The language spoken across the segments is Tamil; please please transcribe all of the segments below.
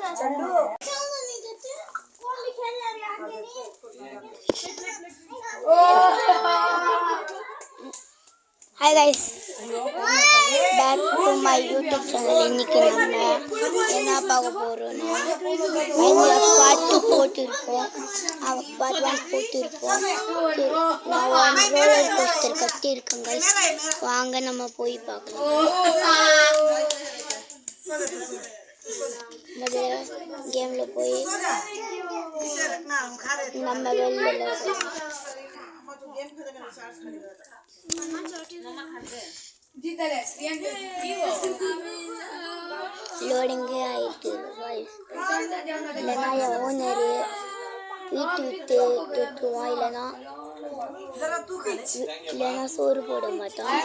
Hi guys, back to my YouTube channel. இன்னைக்கு நம்ம என்ன பார்க்க போறோம்னா பாட்டு போட்டுருக்கோம். பார்ட் 1 போட்டுருக்கோம். நான் ரோலர் கோஸ்டர் கட்டி இருக்கேன் guys. வாங்க நம்ம போய் பார்க்கலாம். முதல்ல கேம்ல போய் நம்ம வெளில லோடிங் ஆயிட்டு இல்லைன்னா என் ஓனரு வீட்டு விட்டு தூக்குவான், இல்லைன்னா சோறு போட மாட்டான்,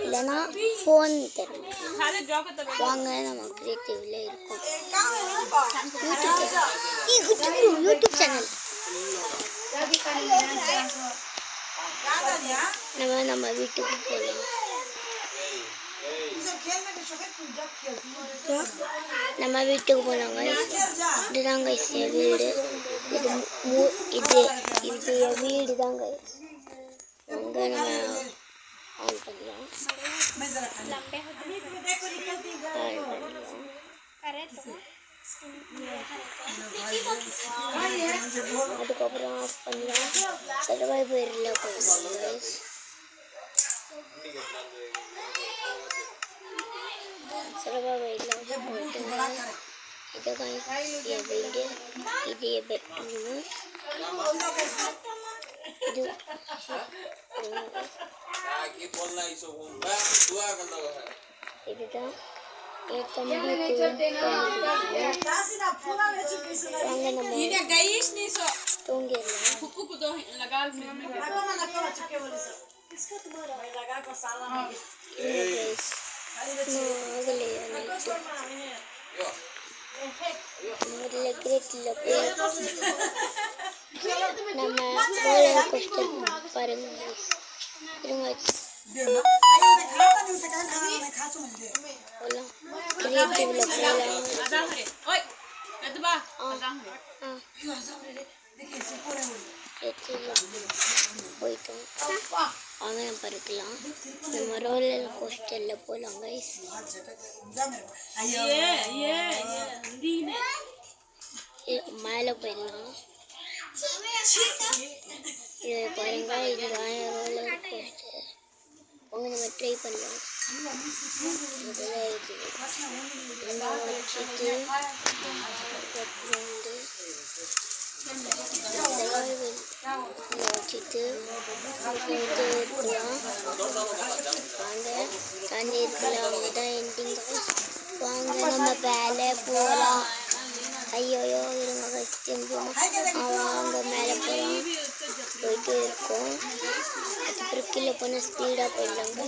இல்லைன்னா ஃபோன் தரும். வாங்க நம்ம கிரியேட்டிவ்ல இருக்கோம். யூடியூப் சேனல் நம்ம வீட்டுக்கு போகலாம். நம்ம வீட்டுக்கு போனாங்க. இதுதாங்க என் வீடு. இது என் வீடு தாங்க. அங்கே நம்ம ஆன் பண்ணலாம். அதுக்கப்புறம் ஆஃப் பண்ணலாம். சர்வைவரில் போயிடலாம். சர்வைவரில் போயிட்டு இதுதான் என் வீடு. இது என் பெட்ரூமு. இதுதான் என் தம்பி. முதல்ல கிரேட்டில் போய் நம்ம ரோலர் கோஸ்டர் பாருங்க. கிரியேட்டிவ்ல போயிட்டோம். வாங்க பறக்கலாம். நம்ம ரோலர் கோஸ்டரில் போகலாம் கைஸ். மேலே போயிடலாம். இது பாருங்க, இதுதான் ரோலர் கோஸ்டர். வாங்க நம்ம ட்ரை பண்ணலாம். வச்சுட்டு போயிட்டு இருக்கலாம். வாங்க தண்ணி இருக்கலாம். அவங்க தான் எண்டிங். வாங்க நம்ம மேலே போகலாம். ஐயோயோ இருங்க கஷ்டம். வாங்க மேலே போகலாம். போயிட்டு இருக்கோம். அதுக்கப்புறம் கீழே போனால் ஸ்பீடாக போயிடலாங்க.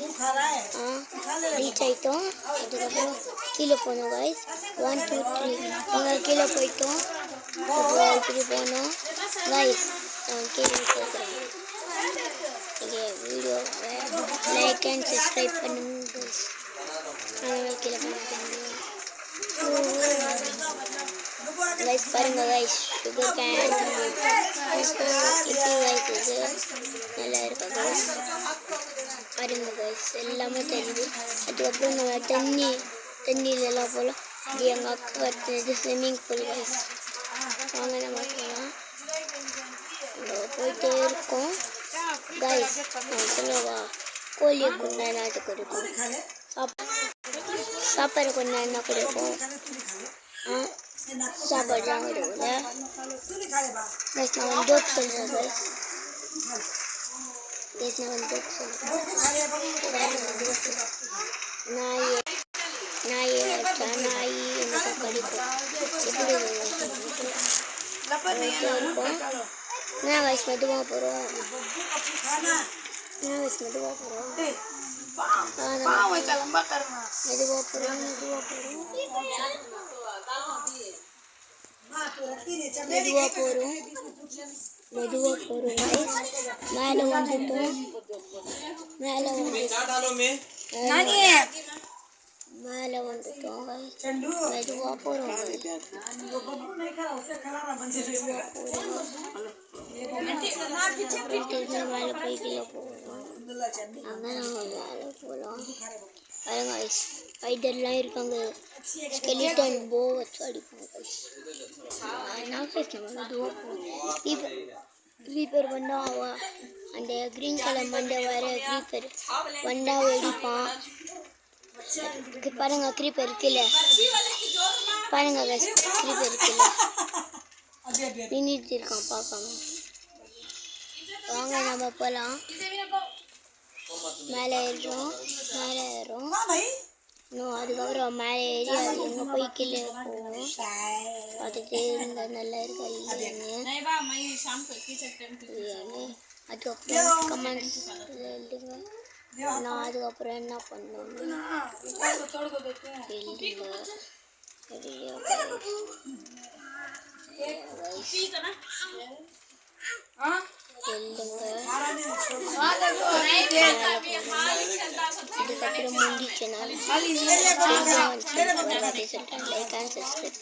ரீச் ஆகிட்டோம். அதுக்கப்புறம் கீழே போனோம் கைஸ். 1 2 3 அவங்க கீழே போயிட்டோம். இப்படி போனோம் கைஸ். நான் கீழே போகிறேன். நீங்கள் வீடியோவை லைக் அண்ட் சப்ஸ்கிரைப் பண்ணுங்க கைஸ். கீழே கைஸ் பாருங்க கைஸ். சுகர் கேன் இப்போ கைஸ் இது நல்லா இருக்கா கைஸ். பாருங்க கைஸ் எல்லாமே தெரியுது. அதுக்கப்புறம் நம்ம தண்ணியிலலாம் போகலாம். இது எங்கள் அக்கா வருது ஸ்விம்மிங் பூல் கைஸ். வாங்க நம்ம போகலாம். போயிட்டே இருக்கோம் கைஸ். சொல்லுவா கோழியை கொண்டா என்ன கொடுக்கும், சாப்பாடு கொண்டா என்ன கொடுக்கும், சாப்பாடு தான் கொடுக்குங்க கைஸ். நான் வந்து ஜோக் சொல்கிறேன் கைஸ். நான் வந்து ஜோக் சொல்கிறேன். நாய் எனக்கு கடிக்கும். எப்படி இருக்கும். நான் வயசு மெதுவாக போகிறோம். மெதுவாக போகிறோம். மேலே வந்துட்டோம். மேலே வந்துட்டோம் மெதுவாக போகிறோம் மேலே போய் கீழே போகணும் அங்கே நாங்கள் மேலே போகலாம் பாருங்க ஸ்பைடர்லாம் இருக்காங்க ஸ்கெலிட்டன் போ வச்சு அடிப்பாங்க நான் மெதுவாக போகணும் க்ரீப்பர் வந்தா அந்த க்ரீன் கலர் மண்டை வர க்ரீப்பர் வந்தா வெடிப்பான் பாருங்க க்ரீப்பர் இருக்குல்ல பாருங்க க்ரீப்பர் இருக்குல்ல நின்றுட்டு இருக்கான் பார்க்காம வாங்க நம்ம போகலாம் மேலே ஏறுறோம் இன்னும் அதுக்கப்புறம் மேலே ஏறி அது எங்கே போய் கீழே போவோம் பார்த்துட்டு இருங்க நல்லா இருக்கா இல்லைன்னு அதுக்கப்புறம் கமெண்ட்ஸ் எழுதுங்க நான் அதுக்கப்புறம் என்ன பண்ணணும் இதுக்கப்புறம் முடிச்சுன்னா லைக் அண்ட் சப்ஸ்கிரைப்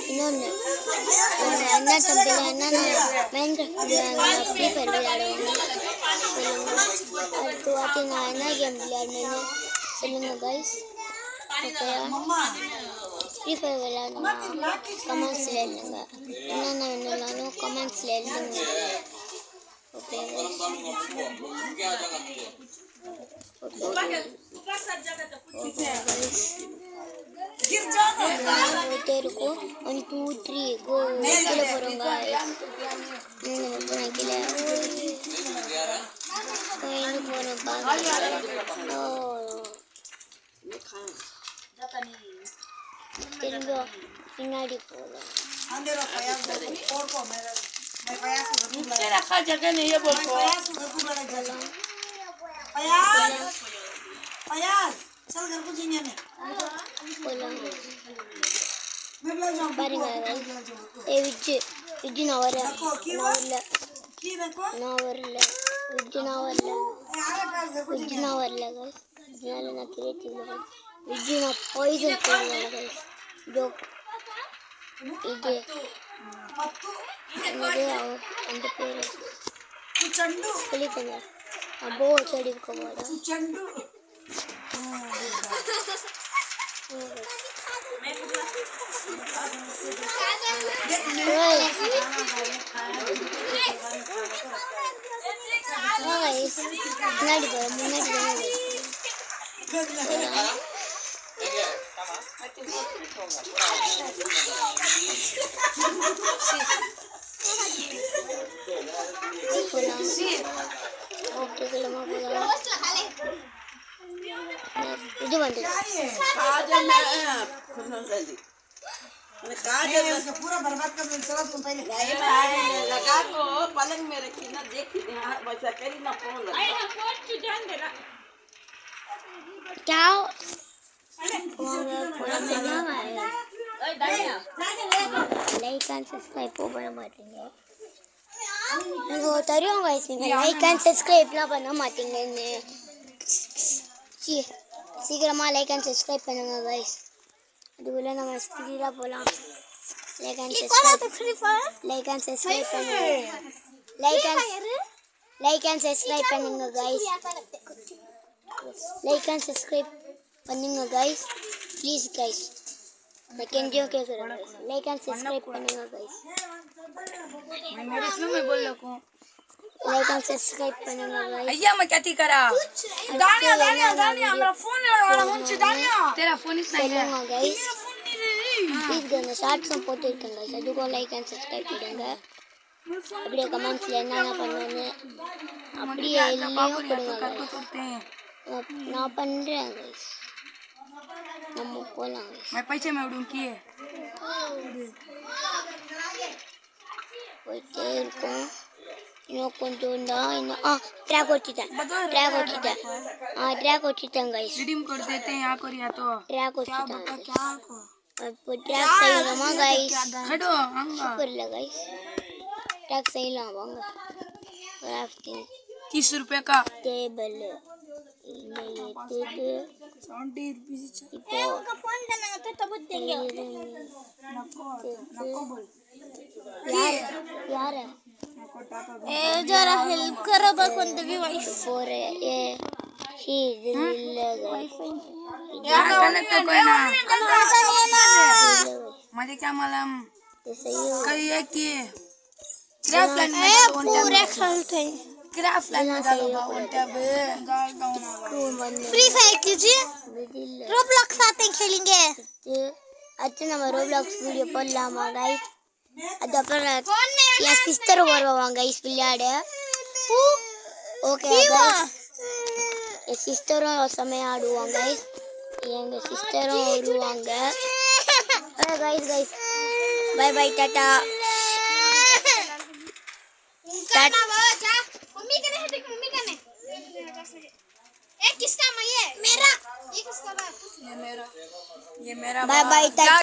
இன்னொன்று அண்ணா தம்பியில் அண்ணா மைண்ட் ஃப்ரீ ஃபயர் விளையாடுவாங்க அடுத்து வாட்டி நான் என்ன கேம் விளையாடுனேன்னு சொல்லுங்கள் கைஸ் ஓகேயா ஃப்ரீ ஃபயர் விளையாடணுமா கமெண்ட்ஸில் எழுதுங்க என்னென்ன வேணும்னாலும் கமெண்ட்ஸில் எழுதுங்க ஓகே போயிட்டே இருக்கும் 1 2 3 கோ கீழே போகிறோங்க கீழே திரும்ப பின்னாடி போகலாம் रखा जगह नहीं है बोल को चल घर को जीने में பாருங்க ஏ விஜி நான் வரல அதனால நான் கிரியேட்டிவ் விஜி நான் பாய்சன் போடுவேன் இது அந்த பேர் சொல்லித்தங்க அப்போ செடி இருக்க போதா முன்னாடி போற முன்னாடி இது வந்து पूरा बर्बाद कर चला तुम पहले लगा को पलंग में रखी ना देखी वैसा करी ना फोन लगा क्या லைக் அண்ட் சப்ஸ்கிரைப் பண்ண மாட்டீங்க எனக்கு தெரியும் guys நீங்க லைக் அண்ட் சப்ஸ்கிரைப்லாம் பண்ண மாட்டீங்கன்னு சீக்கிரமா லைக் அண்ட் சப்ஸ்கிரைப் பண்ணுங்க guys அதுக்குள்ள நம்ம ஸ்பீடா போலாம் லைக் அண்ட் சப்ஸ்கிரைப் பண்ணுங்க லைக் அண்ட் சப்ஸ்கிரைப் பண்ணுங்க guys லைக் அண்ட் சப்ஸ்கிரைப் பண்ணுங்க guys ப்ளீஸ் guys मैं केंद्रियों के करूँगा लाइक एंड सब्सक्राइब करेंगे गाइस मैं मेरे इसमें मैं बोल रहा हूँ लाइक एंड सब्सक्राइब करेंगे गाइस अय्या मैं क्या थी करा दानिया मेरा फोन लगा मुझे दानिया तेरा फोन इस नहीं है गाइस मेरा फोन नहीं है प्लीज गाना शॉर्ट्स में போட்டு இருக்கேன் गाइस அதுக்கு லைக் एंड सब्सक्राइब பண்ணுங்க அப்படியே கமெண்ட்ஸ்ல என்னென்ன பண்ணனும்னு அப்படியே எல்லாம் கொடுங்க நான் பண்றேன் गाइस நம்ம போலாம் मैं पैसे में उड़ूं किए போயிட்டே இருக்கோம் ಇನ್ನೊಂದು ट्रैक వచ్చిता ट्रैक వచ్చిता गाइस रिडीम कर देते हैं यहाँ कर या तो ट्रैक क्या వచ్చిता बता क्या को अब ट्रैक सही लगा गाइस खड़ो अंगा कर लगा गाइस ट्रैक सही लगा क्राफ्टिंग 30 रुपए का टेबल ये 70 रुपीस उनका फोन देना तो तब देंगे नको बोल यार ए जरा हेल्प करो बंद भी वाइफ फोर ये चीज वाईफाई यार कनेक्ट तो कोई ना मुझे क्या मालूम कहीं है कि क्राफ्ट लाइन में पूरे खेलते हैं क्राफ्ट लाइन में डालो बाउन टैब फ्री फायर कीजिए रोब्लॉक्स आते खेलेंगे अच्छा ना रोब्लॉक्स वीडियो போடலாமா गाइस அது அப்புறம் என் சிஸ்டர் வருவாங்க गाइस விளையாட ஓகே गाइस என் சிஸ்டரும் சமயம் ஆடுவாங்க गाइस எங்க சிஸ்டரும் வருவாங்க गाइस बाय बाय टाटा टाटा मम्मी कने है देख मम्मी कने ए किसका मैं ये मेरा ये किसका बाप ये मेरा बाय बाय टाटा